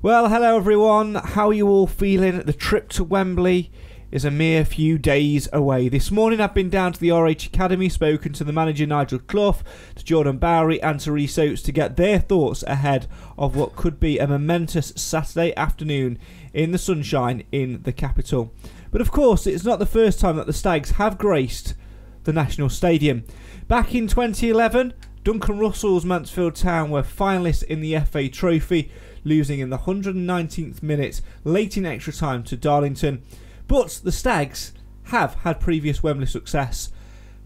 Well, hello everyone. How are you all feeling? The trip to Wembley is a mere few days away. This morning I've been down to the RH Academy, spoken to the manager Nigel Clough, to Jordan Bowery and to Rhys Oates to get their thoughts ahead of what could be a momentous Saturday afternoon in the sunshine in the capital. But of course, it's not the first time that the Stags have graced the National Stadium. Back in 2011, Duncan Russell's Mansfield Town were finalists in the FA Trophy, losing in the 119th minute late in extra time to Darlington. But the Stags have had previous Wembley success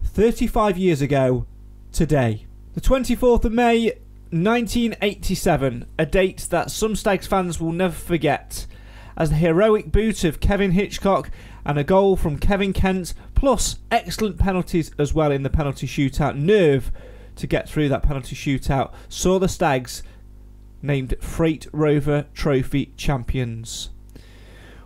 35 years ago today. The 24th of May 1987, a date that some Stags fans will never forget, as the heroic boot of Kevin Hitchcock and a goal from Kevin Kent, plus excellent penalties as well in the penalty shootout, nerve to get through that penalty shootout, saw the Stags named Freight Rover Trophy champions.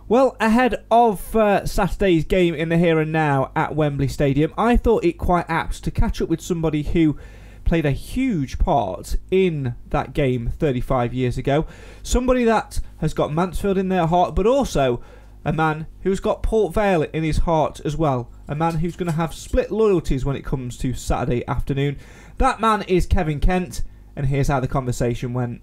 Well, ahead of Saturday's game in the here and now at Wembley Stadium, I thought it quite apt to catch up with somebody who played a huge part in that game 35 years ago. Somebody that has got Mansfield in their heart, but also a man who's got Port Vale in his heart as well. A man who's going to have split loyalties when it comes to Saturday afternoon. That man is Kevin Kent, and here's how the conversation went.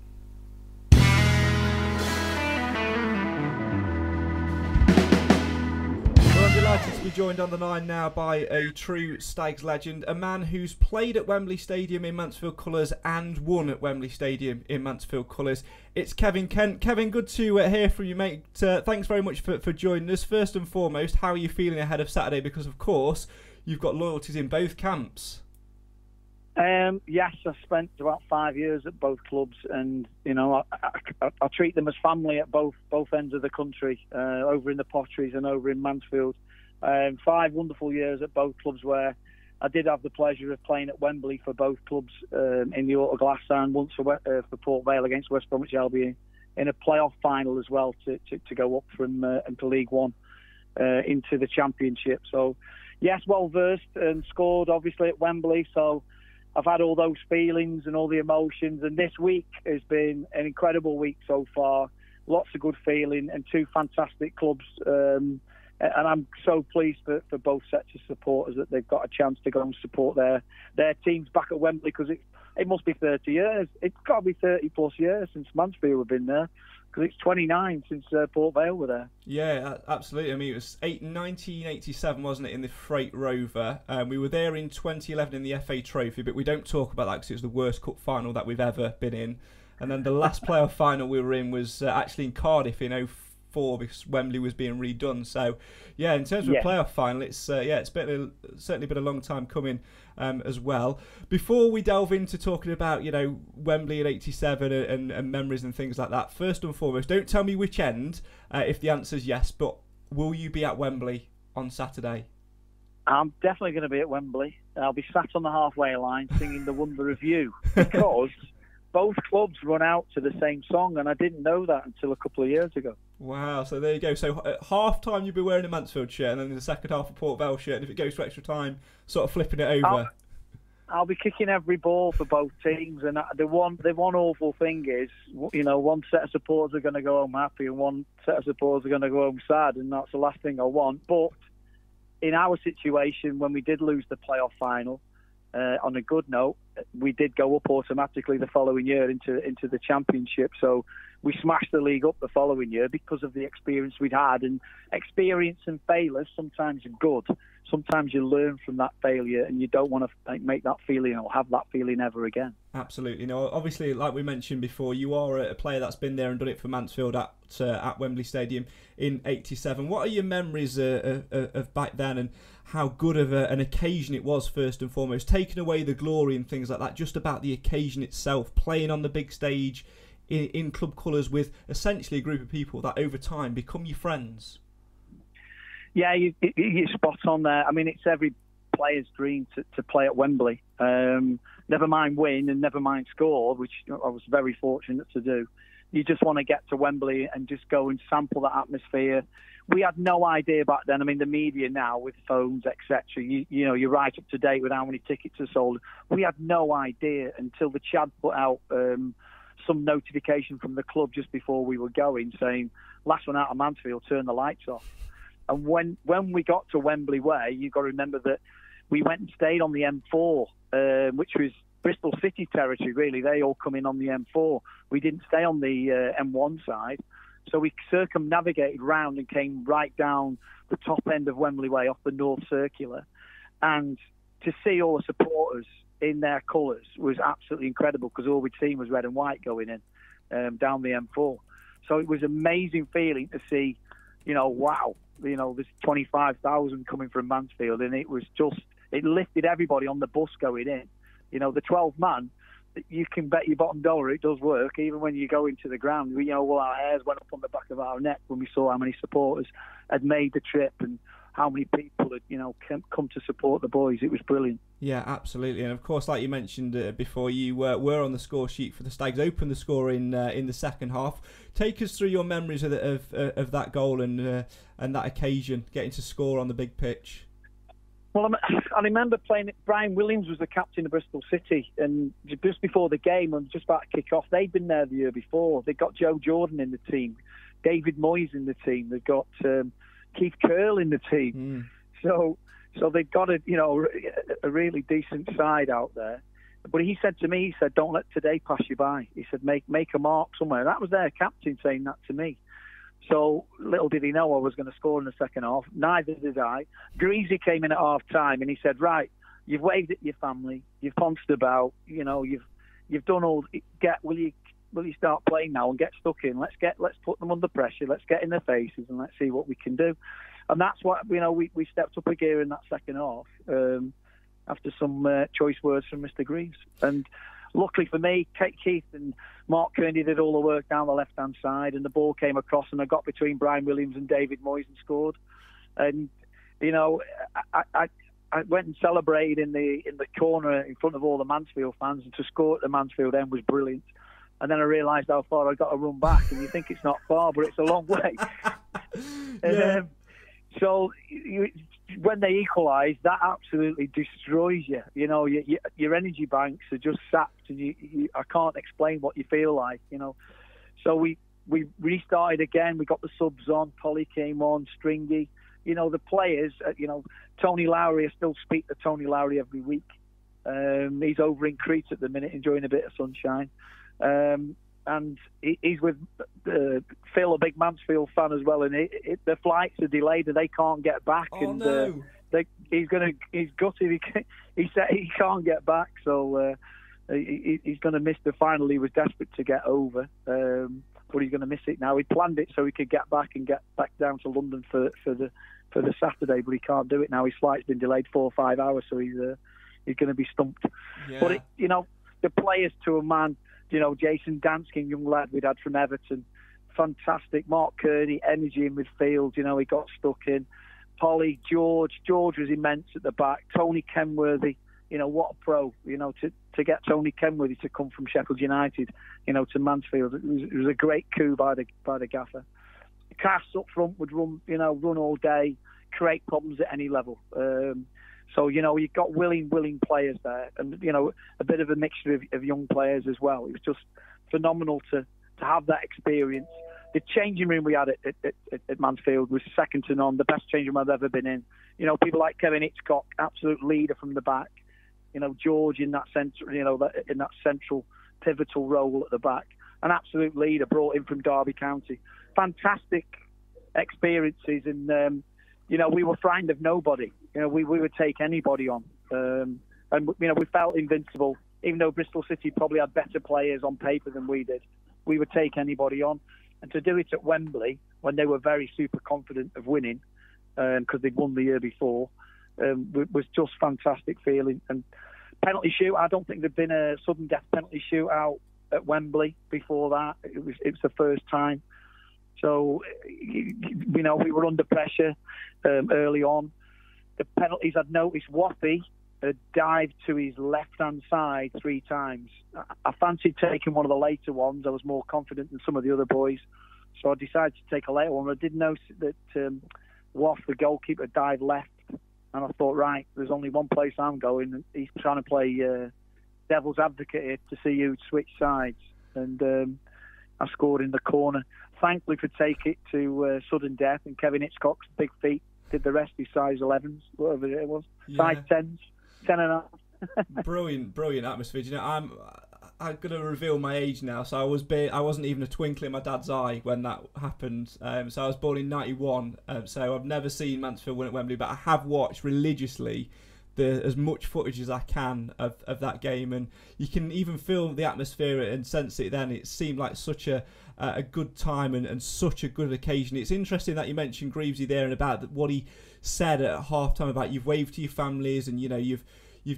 Delighted to be joined on the line now by a true Stags legend, a man who's played at Wembley Stadium in Mansfield colours and won at Wembley Stadium in Mansfield colours. It's Kevin Kent. Kevin, good to hear from you, mate. Thanks very much for joining us. First and foremost, how are you feeling ahead of Saturday? Because, of course, you've got loyalties in both camps. Yes, I spent about 5 years at both clubs, and you know I treat them as family at both ends of the country, over in the Potteries and over in Mansfield. 5 wonderful years at both clubs, where I did have the pleasure of playing at Wembley for both clubs in the Autoglass, and once for Port Vale against West Bromwich Albion in a playoff final as well to go up from into League One into the Championship. So yes, well versed, and scored obviously at Wembley. So I've had all those feelings and all the emotions, and this week has been an incredible week so far. Lots of good feeling and 2 fantastic clubs, and I'm so pleased for both sets of supporters that they've got a chance to go and support their teams back at Wembley, because it must be 30 years. It's got to be 30 plus years since Mansfield have been there, because it's 29 since Port Vale were there. Yeah, absolutely. I mean, it was 1987, wasn't it, in the Freight Rover? We were there in 2011 in the FA Trophy, but we don't talk about that because it was the worst cup final that we've ever been in. And then the last playoff final we were in was actually in Cardiff in 2004, because Wembley was being redone. So, yeah, in terms of a playoff final, it's certainly been a long time coming as well. Before we delve into talking about, Wembley in 87 and memories and things like that, first and foremost, don't tell me which end if the answer's yes, but will you be at Wembley on Saturday? I'm definitely going to be at Wembley. I'll be sat on the halfway line singing The Wonder of You, because both clubs run out to the same song, and I didn't know that until a couple of years ago. Wow, so there you go. So at half time you'll be wearing a Mansfield shirt, and then in the second half a Port Vale shirt, and if it goes to extra time, sort of flipping it over. I'll be kicking every ball for both teams, and the one awful thing is, one set of supporters are going to go home happy and one set of supporters are going to go home sad, and that's the last thing I want. But in our situation, when we did lose the playoff final, on a good note, we did go up automatically the following year into the Championship. So we smashed the league up the following year because of the experience we'd had. And experience and failures sometimes are good. Sometimes you learn from that failure, and you don't want to make that feeling or have that feeling ever again. Absolutely. No, obviously, like we mentioned before, you are a player that's been there and done it for Mansfield at Wembley Stadium in 87. What are your memories of back then, and how good of an occasion it was, first and foremost? Taking away the glory and things like that, just about the occasion itself, playing on the big stage in club colours with essentially a group of people that over time become your friends. Yeah, you're spot on there. I mean, it's every player's dream to play at Wembley. Never mind win and never mind score, which I was very fortunate to do. You just want to get to Wembley and just go and sample that atmosphere. We had no idea back then. I mean, the media now with phones, etc. You're right up to date with how many tickets are sold. We had no idea until the Chad put out some notification from the club just before we were going saying, last one out of Mansfield, turn the lights off. And when we got to Wembley Way, you've got to remember that we went and stayed on the M4, which was Bristol City territory, really. They all come in on the M4. We didn't stay on the M1 side. So we circumnavigated round and came right down the top end of Wembley Way off the North Circular. And to see all the supporters in their colours was absolutely incredible, because all we'd seen was red and white going in down the M4. So it was an amazing feeling to see, wow, there's 25,000 coming from Mansfield, and it lifted everybody on the bus going in. The 12-man, you can bet your bottom dollar it does work, even when you go into the ground. Our hairs went up on the back of our neck when we saw how many supporters had made the trip and how many people had, come to support the boys. It was brilliant. Yeah, absolutely. And of course, like you mentioned before, you were on the score sheet for the Stags, opened the score in the second half. Take us through your memories of that goal and that occasion, getting to score on the big pitch. Well, I remember playing. Brian Williams was the captain of Bristol City, and just before the game, and just about to kick off, they'd been there the year before. They got Joe Jordan in the team, David Moyes in the team. They got Keith Curl in the team. So they've got a really decent side out there. But he said to me, "Don't let today pass you by." He said, "Make a mark somewhere." That was their captain saying that to me. So little did he know I was going to score in the second half. Neither did I. Greasy came in at half time and he said, "Right, you've waved at your family, you've ponced about, you've done all. Will you start playing now and get stuck in? Let's put them under pressure. Let's get in their faces and let's see what we can do." And that's what we stepped up a gear in that second half after some choice words from Mr. Greaves. And luckily for me, Keith and Mark Kearney did all the work down the left-hand side, and the ball came across, and I got between Brian Williams and David Moyes and scored. And I went and celebrated in the corner in front of all the Mansfield fans, and to score at the Mansfield end was brilliant. And then I realised how far I got to run back, and you think it's not far, but it's a long way. Yeah. So when they equalise, that absolutely destroys you. Your energy banks are just sapped, and I can't explain what you feel like. So we restarted again. We got the subs on. Polly came on. Stringy. The players. Tony Lowry. I still speak to Tony Lowry every week. He's over in Crete at the minute, enjoying a bit of sunshine. And he's with Phil, a big Mansfield fan as well, and the flights are delayed and they can't get back. Oh, no. He's gutted. He said he can't get back, so he's going to miss the final. He was desperate to get over, but he's going to miss it now. He planned it so he could get back down to London for the Saturday, but he can't do it now. His flight's been delayed 4 or 5 hours, so he's going to be stumped. Yeah. But the players to a man. Jason Danskin, young lad we'd had from Everton, fantastic. Mark Kearney, energy in midfield. He got stuck in. Polly, George was immense at the back. Tony Kenworthy, what a pro. To get Tony Kenworthy to come from Sheffield United, to Mansfield, it was a great coup by the gaffer. Cass up front would run all day, create problems at any level. So, you've got willing players there, and, a bit of a mixture of young players as well. It was just phenomenal to have that experience. The changing room we had at Mansfield was second to none, the best changing room I've ever been in. People like Kevin Hitchcock, absolute leader from the back. George in that central pivotal role at the back. An absolute leader brought in from Derby County. Fantastic experiences, and we were frightened of nobody. We would take anybody on. And we felt invincible. Even though Bristol City probably had better players on paper than we did, we would take anybody on. And to do it at Wembley, when they were very super confident of winning, because they'd won the year before, was just fantastic feeling. And penalty shootout, I don't think there'd been a sudden death penalty shootout at Wembley before that. It was the first time. So, we were under pressure early on. The penalties I'd noticed, Waffy had dived to his left-hand side 3 times. I fancied taking one of the later ones. I was more confident than some of the other boys. So I decided to take a later one. I did notice that Waff, the goalkeeper, dived left. And I thought, right, there's only one place I'm going. He's trying to play devil's advocate here to see who'd switch sides. and I scored in the corner. Thankfully, could take it to sudden death, and Kevin Hitchcock's big feet did the rest. His size 11s, whatever it was, size 10s, 10 and a half. Brilliant atmosphere. You know, I'm gonna reveal my age now. So I wasn't even a twinkle in my dad's eye when that happened. So I was born in '91. So I've never seen Mansfield win at Wembley, but I have watched religiously as much footage as I can of that game, and you can even feel the atmosphere and sense it. Then it seemed like such a good time and such a good occasion. It's interesting that you mentioned Greavesy there and about what he said at half time about you've waved to your families and you know you've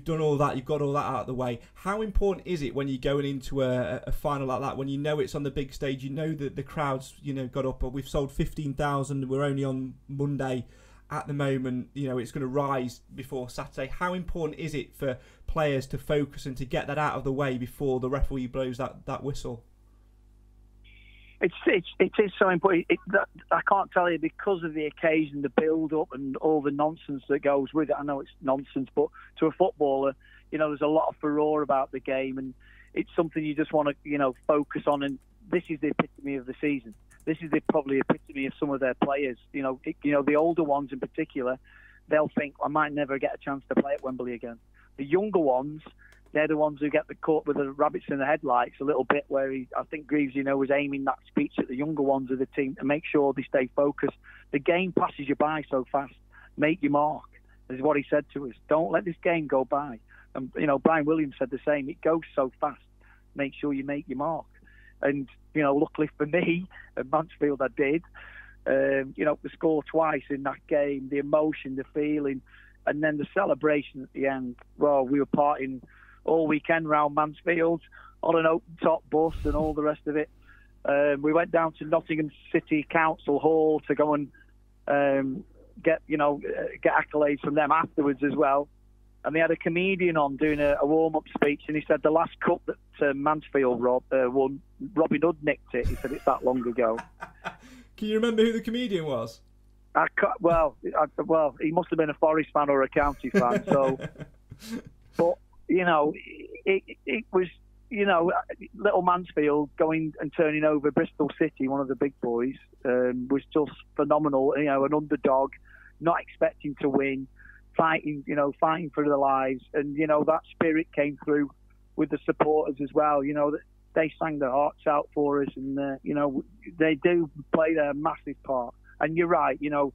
done all that, you've got all that out of the way. How important is it when you're going into a final like that, when you know it's on the big stage, you know that the crowds, you know, got up, but we've sold 15,000, we're only on Monday at the moment, you know, it's going to rise before Saturday. How important is it for players to focus and to get that out of the way before the referee blows that whistle? It is so important. I can't tell you, because of the occasion, the build-up and all the nonsense that goes with it. I know it's nonsense, but to a footballer, you know, there's a lot of furore about the game, and it's something you just want to, you know, focus on. And this is the epitome of the season. This is probably epitome of some of their players. You know, the older ones in particular, they'll think, I might never get a chance to play at Wembley again. The younger ones, they're the ones who get the caught with the rabbits in the headlights a little bit, where I think Greaves, you know, was aiming that speech at the younger ones of the team to make sure they stay focused. The game passes you by so fast. Make your mark. This is what he said to us. Don't let this game go by. And, you know, Brian Williams said the same. It goes so fast. Make sure you make your mark. And, you know, luckily for me, at Mansfield I did. You know, the score twice in that game, the emotion, the feeling, and then the celebration at the end. Well, we were partying all weekend round Mansfield on an open-top bus and all the rest of it. We went down to Nottingham City Council Hall to go and get accolades from them afterwards as well. And they had a comedian on doing a warm-up speech, and he said the last cup that Mansfield won, Robin Hood nicked it. He said it's that long ago. Can you remember who the comedian was? Well, he must have been a Forest fan or a County fan. So, but you know, it was, you know, little Mansfield going and turning over Bristol City, one of the big boys, was just phenomenal. You know, an underdog, not expecting to win, fighting for their lives, and you know that spirit came through with the supporters as well. You know, that they sang their hearts out for us, and you know, they do play their massive part. And you're right, you know,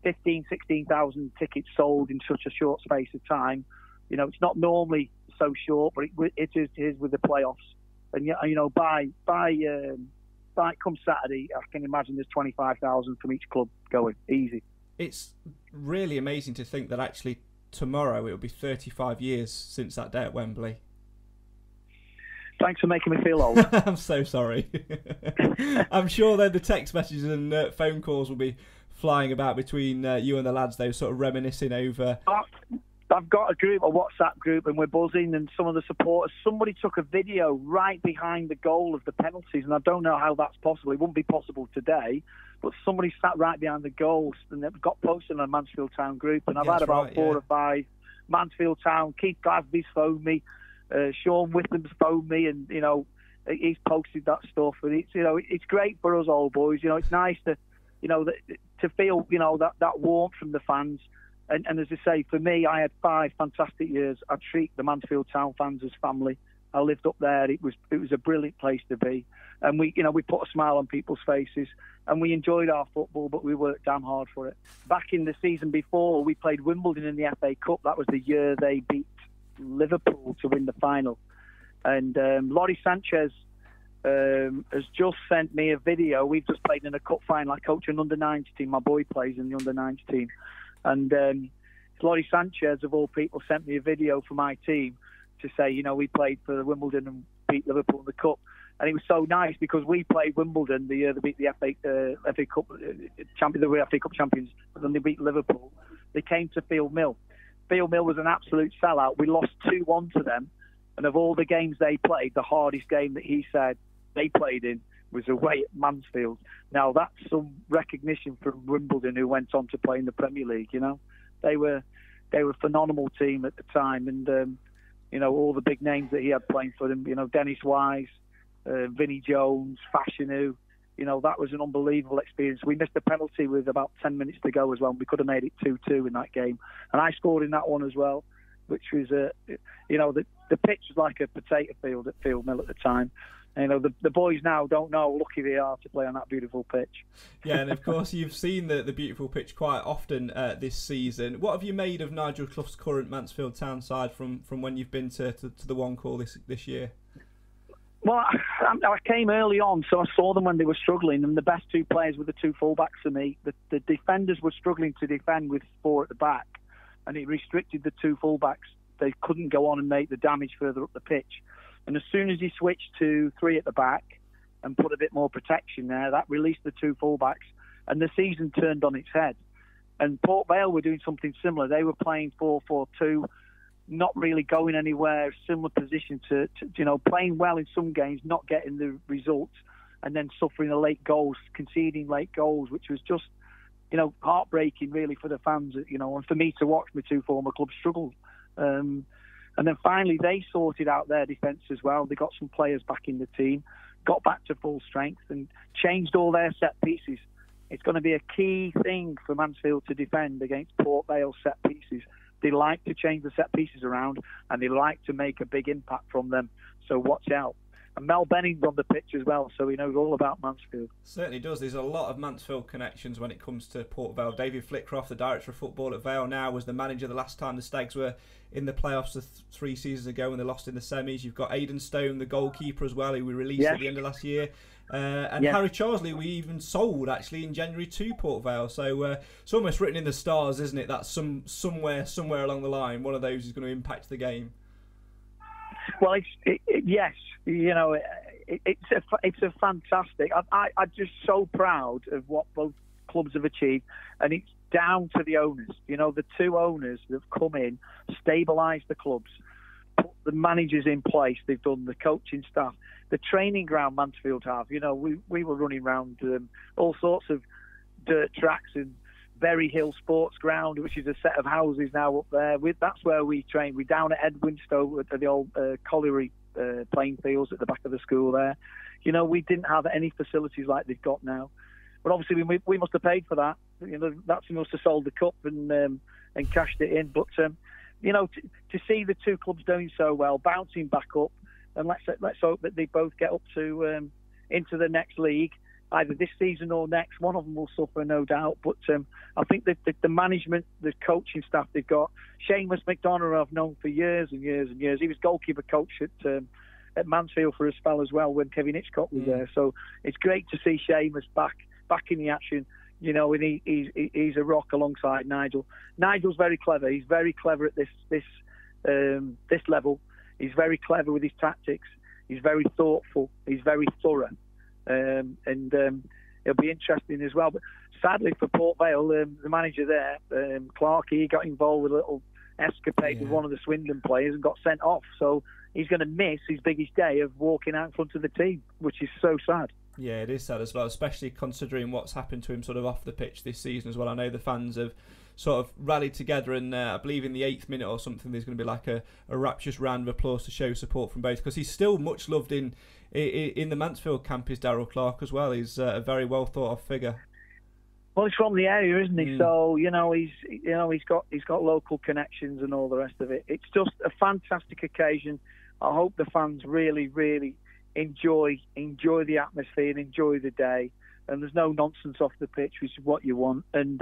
16,000 tickets sold in such a short space of time. You know, it's not normally so short, but it is with the playoffs. And you know, by come Saturday, I can imagine there's 25,000 from each club going easy. It's really amazing to think that actually tomorrow it will be 35 years since that day at Wembley. Thanks for making me feel old. I'm so sorry. I'm sure that the text messages and phone calls will be flying about between you and the lads, though, sort of reminiscing over. I've got a WhatsApp group, and we're buzzing, and some of the supporters, somebody took a video right behind the goal of the penalties, and I don't know how that's possible. It wouldn't be possible today, but somebody sat right behind the goals, and it got posted on a Mansfield Town group, and I've had about 4 or 5 Mansfield Town. Keith Glasby's phoned me, Sean Whitham's phoned me, and you know, he's posted that stuff, and it's, you know, it's great for us old boys. You know, it's nice to, you know, to feel, you know, that warmth from the fans. And as I say, for me, I had 5 fantastic years. I treat the Mansfield Town fans as family. I lived up there. It was a brilliant place to be, and we put a smile on people's faces, and we enjoyed our football, but we worked damn hard for it. Back in the season before, we played Wimbledon in the FA Cup. That was the year they beat Liverpool to win the final, and Laurie Sanchez has just sent me a video. We've just played in a cup final. I coach an under-90 team. My boy plays in the under-90 team. And Laurie Sanchez, of all people, sent me a video for my team to say, you know, we played for Wimbledon and beat Liverpool in the Cup. And it was so nice because we played Wimbledon the year they beat the FA Cup champion, the FA Cup champions, but then they beat Liverpool. They came to Field Mill. Field Mill was an absolute sellout. We lost 2-1 to them. And of all the games they played, the hardest game that he said they played in was away at Mansfield. Now that's some recognition from Wimbledon, who went on to play in the Premier League. You know, they were a phenomenal team at the time, and you know, all the big names that he had playing for them. You know, Dennis Wise, Vinnie Jones, Fashanu. You know, that was an unbelievable experience. We missed a penalty with about 10 minutes to go as well. We could have made it 2-2 in that game. And I scored in that one as well, which was, you know, the pitch was like a potato field at Field Mill at the time. And, you know, the boys now don't know how lucky they are to play on that beautiful pitch. Yeah, and of course you've seen the beautiful pitch quite often this season. What have you made of Nigel Clough's current Mansfield Town side from when you've been to the one call this year? Well, I came early on, so I saw them when they were struggling, and the best two players were the two fullbacks for me. The defenders were struggling to defend with four at the back, and it restricted the two fullbacks. They couldn't go on and make the damage further up the pitch. And as soon as he switched to three at the back and put a bit more protection there, that released the two fullbacks, and the season turned on its head. And Port Vale were doing something similar. They were playing 4-4-2, not really going anywhere, similar position to you know, playing well in some games, not getting the results, and then suffering the late goals, conceding late goals, which was just, you know, heartbreaking really for the fans, you know, and for me to watch my two former clubs struggle. And then finally they sorted out their defence as well. They got some players back in the team, got back to full strength and changed all their set pieces. It's going to be a key thing for Mansfield to defend against Port Vale set pieces. They like to change the set pieces around, and they like to make a big impact from them. So watch out. And Mel Benning's on the pitch as well, so he knows all about Mansfield. Certainly does. There's a lot of Mansfield connections when it comes to Port Vale. David Flitcroft, the director of football at Vale now, was the manager the last time the Stags were in the playoffs 3 seasons ago when they lost in the semis. You've got Aidan Stone, the goalkeeper as well, who we released at the end of last year. And Harry Charsley, we even sold actually in January to Port Vale. So it's almost written in the stars, isn't it? That somewhere along the line, one of those is going to impact the game. Well, yes, you know, it's a fantastic. I'm just so proud of what both clubs have achieved, and it's down to the owners. You know, the two owners that have come in, stabilised the clubs, put the managers in place. They've done the coaching staff, the training ground Mansfield have. You know, we were running around all sorts of dirt tracks and Berry Hill Sports Ground, which is a set of houses now up there. That's where we train. We're down at Edwinstowe at the old colliery playing fields at the back of the school there. You know, we didn't have any facilities like they've got now. But obviously we must have paid for that. You know, that's must have sold the cup and cashed it in. But you know, to see the two clubs doing so well, bouncing back up, and let's hope that they both get up to into the next league, either this season or next. One of them will suffer, no doubt. But I think that the management, the coaching staff they've got, Seamus McDonough I've known for years and years and years. He was goalkeeper coach at Mansfield for a spell as well when Kevin Hitchcock was there. So it's great to see Seamus back in the action. You know, and he's a rock alongside Nigel. Nigel's very clever. He's very clever at this level. He's very clever with his tactics. He's very thoughtful. He's very thorough. And it'll be interesting as well. But sadly for Port Vale, the manager there, Clark, he got involved with a little escapade with one of the Swindon players and got sent off. So he's going to miss his biggest day of walking out in front of the team, which is so sad. Yeah, it is sad as well, especially considering what's happened to him sort of off the pitch this season as well. I know the fans have sort of rallied together, and I believe in the 8th minute or something there's going to be like a rapturous round of applause to show support from both, because he's still much loved in the Mansfield camp, is Darryl Clark as well. He's a very well thought of figure. Well, he's from the area, isn't he? So he's got local connections and all the rest of it. It's just a fantastic occasion. I hope the fans really, really enjoy the atmosphere and enjoy the day. And there's no nonsense off the pitch, which is what you want, and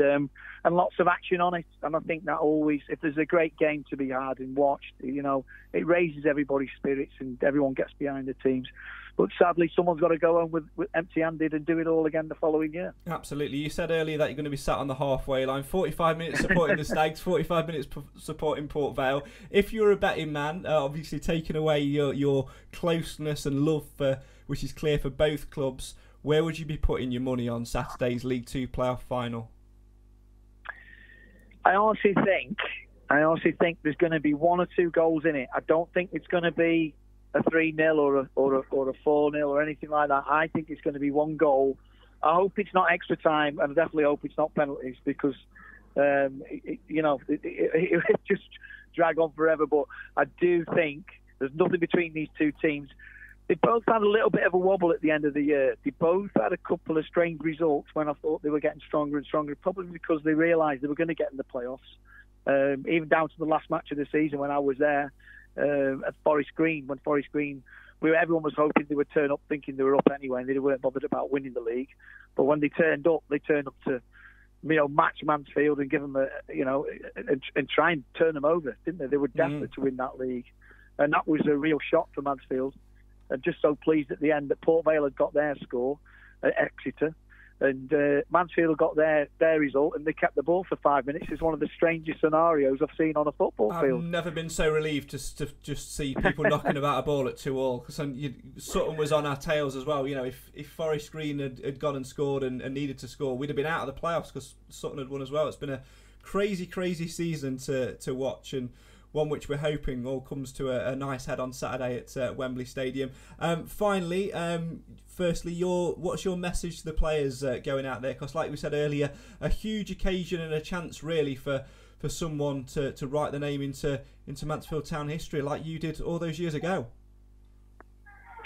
lots of action on it. And I think that always, if there's a great game to be had and watched, you know, it raises everybody's spirits and everyone gets behind the teams. But sadly, someone's got to go on with empty-handed and do it all again the following year. Absolutely. You said earlier that you're going to be sat on the halfway line, 45 minutes supporting the Stags, 45 minutes supporting Port Vale. If you're a betting man, obviously taking away your closeness and love for, which is clear for both clubs, where would you be putting your money on Saturday's League Two playoff final? I honestly think there's going to be 1 or 2 goals in it. I don't think it's going to be a 3-0 or a 4-0 or anything like that. I think it's going to be 1 goal. I hope it's not extra time, and I definitely hope it's not penalties, because it just drag on forever. But I do think there's nothing between these two teams. They both had a little bit of a wobble at the end of the year. They both had a couple of strange results when I thought they were getting stronger and stronger, probably because they realised they were going to get in the playoffs. Even down to the last match of the season when I was there at Forest Green, everyone was hoping they would turn up thinking they were up anyway, and they weren't bothered about winning the league. But when they turned up to match Mansfield and give them and try and turn them over, didn't they? They were desperate to win that league, and that was a real shock for Mansfield. And just so pleased at the end that Port Vale had got their score at Exeter, and Mansfield got their result, and they kept the ball for 5 minutes. It's one of the strangest scenarios I've seen on a football field. I've never been so relieved to just see people knocking about a ball at 2-2, because Sutton was on our tails as well. If Forest Green had gone and scored and needed to score, we'd have been out of the playoffs because Sutton had won as well. It's been a crazy season to watch, and one which we're hoping all comes to a nice head on Saturday at Wembley Stadium. Finally, firstly, what's your message to the players going out there? Because like we said earlier, a huge occasion and a chance really for someone to write the name into Mansfield Town history like you did all those years ago.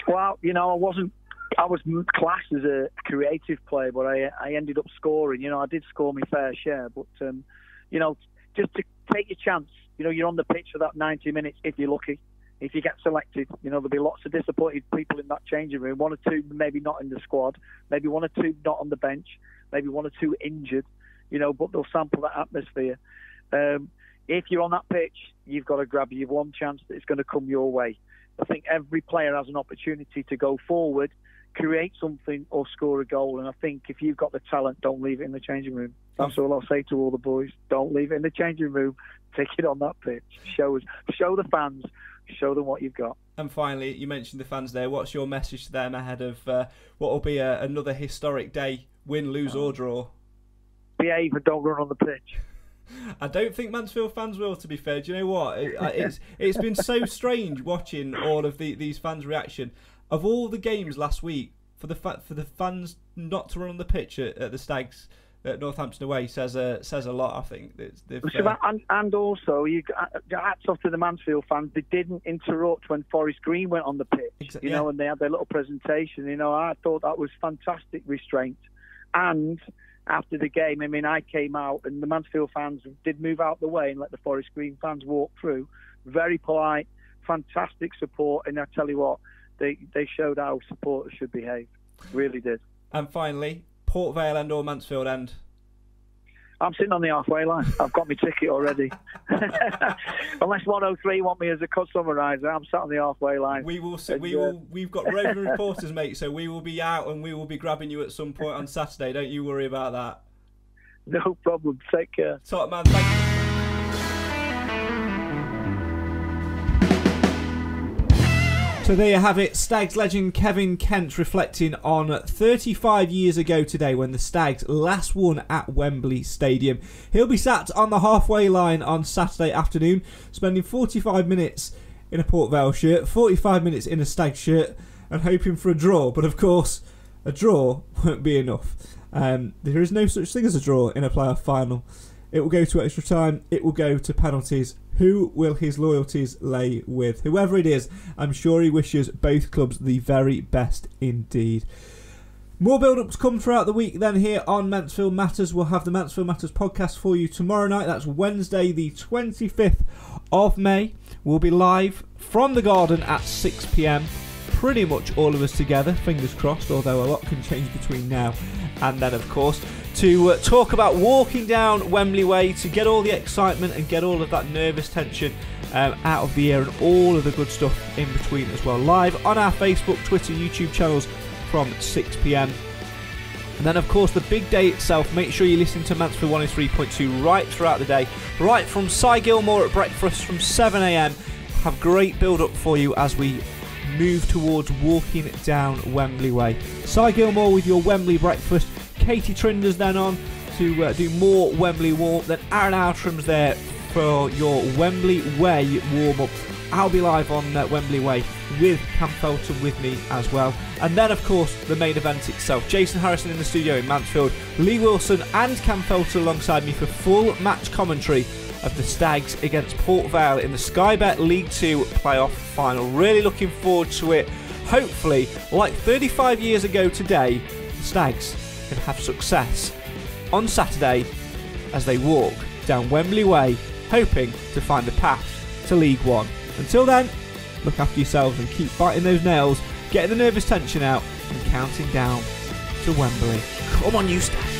Well, I was classed as a creative player, but I ended up scoring. I did score my fair share, but just to take your chance. You're on the pitch for that 90 minutes if you're lucky. If you get selected, there'll be lots of disappointed people in that changing room. 1 or 2 maybe not in the squad, maybe 1 or 2 not on the bench, maybe 1 or 2 injured, but they'll sample that atmosphere. If you're on that pitch, you've got to grab your one chance that it's going to come your way. I think every player has an opportunity to go forward, create something or score a goal, and I think if you've got the talent, don't leave it in the changing room. That's all I'll say to all the boys. Don't leave it in the changing room. Take it on that pitch. Show the fans. Show them what you've got. And finally, you mentioned the fans there. What's your message to them ahead of what will be another historic day, win, lose or draw? Behave and don't run on the pitch. I don't think Mansfield fans will, to be fair. Do you know what? It's been so strange watching all of these fans' reaction. Of all the games last week, for the fans not to run on the pitch at the Stags at Northampton away says a lot. I think and also hats off to the Mansfield fans. They didn't interrupt when Forest Green went on the pitch, and they had their little presentation. I thought that was fantastic restraint. And after the game, I came out and the Mansfield fans did move out the way and let the Forest Green fans walk through. Very polite, fantastic support, and I tell you what, they showed how supporters should behave. Really did. And finally, Port Vale and or Mansfield end? I'm sitting on the halfway line. I've got my ticket already. Unless 103 want me as a cut summariser, I'm sat on the halfway line. We've got roving reporters, mate, so we will be out and we will be grabbing you at some point on Saturday. Don't you worry about that. No problem. Take care. Top man, thank you. So there you have it, Stags legend Kevin Kent reflecting on 35 years ago today when the Stags last won at Wembley Stadium. He'll be sat on the halfway line on Saturday afternoon, spending 45 minutes in a Port Vale shirt, 45 minutes in a Stags shirt, and hoping for a draw. But of course, a draw won't be enough. There is no such thing as a draw in a playoff final. It will go to extra time, it will go to penalties. Who will his loyalties lay with? Whoever it is, I'm sure he wishes both clubs the very best indeed. More build-ups come throughout the week then here on Mansfield Matters. We'll have the Mansfield Matters podcast for you tomorrow night. That's Wednesday the 25th of May. We'll be live from the Garden at 6 p.m. Pretty much all of us together, fingers crossed, although a lot can change between now and then, of course, to talk about walking down Wembley Way, to get all the excitement and get all of that nervous tension out of the air, and all of the good stuff in between as well. Live on our Facebook, Twitter, YouTube channels from 6 p.m. And then, of course, the big day itself. Make sure you listen to Mansfield 103.2 right throughout the day, right from Cy Gilmore at breakfast from 7 a.m. Have great build-up for you as we move towards walking down Wembley Way. Cy Gilmore with your Wembley breakfast. Katie Trinder's then on to do more Wembley warm. Then Aaron Outram's there for your Wembley Way warm-up. I'll be live on Wembley Way with Cam Felton with me as well. And then, of course, the main event itself. Jason Harrison in the studio in Mansfield. Lee Wilson and Cam Felton alongside me for full match commentary of the Stags against Port Vale in the Sky Bet League 2 playoff final. Really looking forward to it. hopefully, like 35 years ago today, the Stags can have success on Saturday as they walk down Wembley Way, hoping to find the path to League One. Until then, look after yourselves and keep biting those nails, getting the nervous tension out and counting down to Wembley. Come on, you Stags.